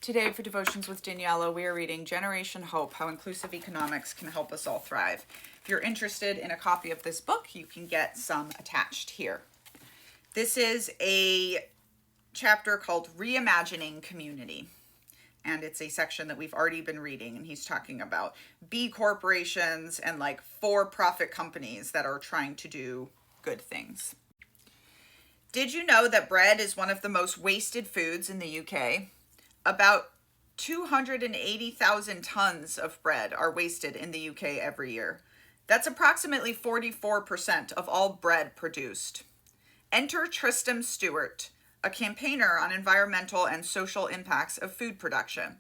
Today for Devotions with Daniella, we are reading Generation Hope, How Inclusive Economics Can Help Us All Thrive. If you're interested in a copy of this book, you can get some attached here. This is a chapter called Reimagining Community, and it's a section that we've already been reading, and he's talking about B corporations and like for-profit companies that are trying to do good things. Did you know that bread is one of the most wasted foods in the UK? About 280,000 tons of bread are wasted in the UK every year. That's approximately 44% of all bread produced. Enter Tristram Stewart, a campaigner on environmental and social impacts of food production.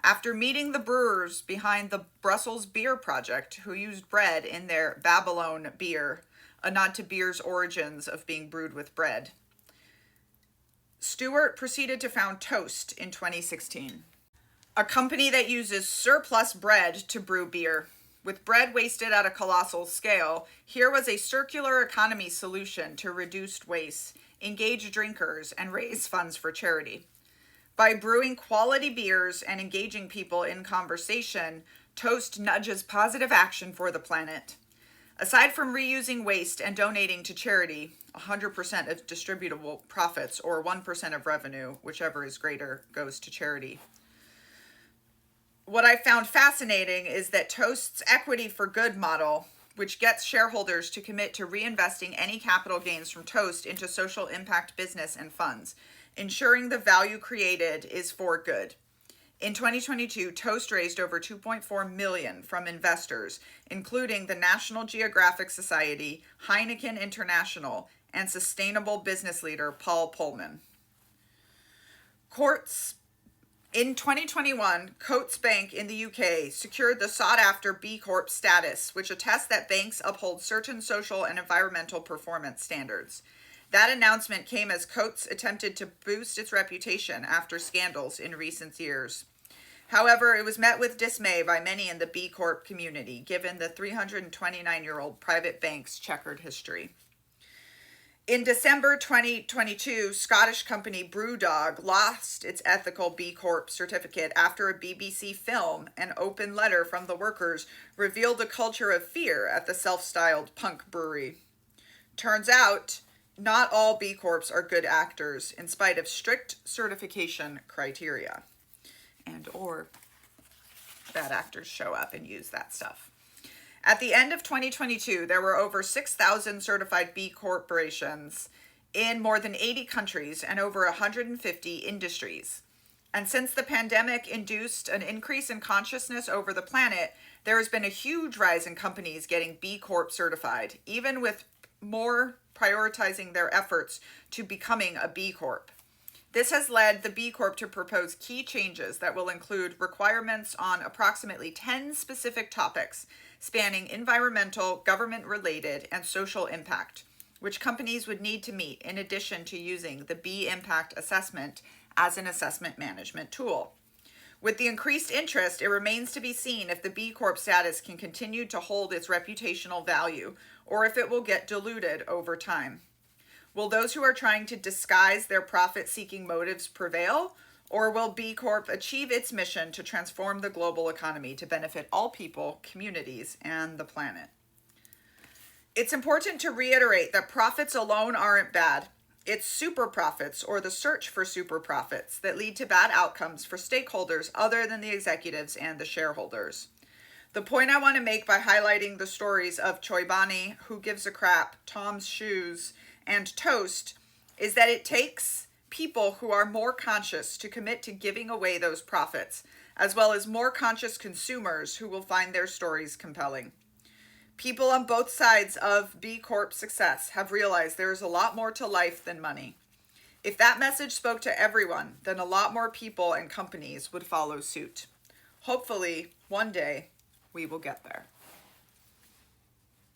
After meeting the brewers behind the Brussels Beer Project, who used bread in their Babylon beer, a nod to beer's origins of being brewed with bread, Stewart proceeded to found Toast in 2016, a company that uses surplus bread to brew beer. With bread wasted at a colossal scale, here was a circular economy solution to reduced waste, engage drinkers, and raise funds for charity. By brewing quality beers and engaging people in conversation, Toast nudges positive action for the planet. Aside from reusing waste and donating to charity, 100% of distributable profits or 1% of revenue, whichever is greater, goes to charity. What I found fascinating is that Toast's Equity for Good model, which gets shareholders to commit to reinvesting any capital gains from Toast into social impact business and funds, ensuring the value created is for good. In 2022, Toast raised over $2.4 million from investors, including the National Geographic Society, Heineken International, and sustainable business leader Paul Pullman. In 2021, Coates Bank in the UK secured the sought-after B Corp status, which attests that banks uphold certain social and environmental performance standards. That announcement came as Coates attempted to boost its reputation after scandals in recent years. However, it was met with dismay by many in the B Corp community, given the 329-year-old private bank's checkered history. In December 2022, Scottish company Brewdog lost its ethical B Corp certificate after a BBC film, An Open Letter from the Workers, revealed a culture of fear at the self-styled punk brewery. Turns out, not all B Corps are good actors, in spite of strict certification criteria. Or bad actors show up and use that stuff. At the end of 2022, there were over 6,000 certified B corporations in more than 80 countries and over 150 industries. And since the pandemic induced an increase in consciousness over the planet, there has been a huge rise in companies getting B Corp certified, even with more prioritizing their efforts to becoming a B Corp. This has led the B Corp to propose key changes that will include requirements on approximately 10 specific topics spanning environmental, government-related, and social impact, which companies would need to meet in addition to using the B Impact Assessment as an assessment management tool. With the increased interest, it remains to be seen if the B Corp status can continue to hold its reputational value or if it will get diluted over time. Will those who are trying to disguise their profit-seeking motives prevail, or will B Corp achieve its mission to transform the global economy to benefit all people, communities, and the planet? It's important to reiterate that profits alone aren't bad. It's super profits, or the search for super profits, that lead to bad outcomes for stakeholders other than the executives and the shareholders. The point I want to make by highlighting the stories of Choibani, Who Gives a Crap, Tom's Shoes, and Toast is that it takes people who are more conscious to commit to giving away those profits, as well as more conscious consumers who will find their stories compelling. People on both sides of B Corp success have realized there is a lot more to life than money. If that message spoke to everyone, then a lot more people and companies would follow suit. Hopefully, one day, we will get there.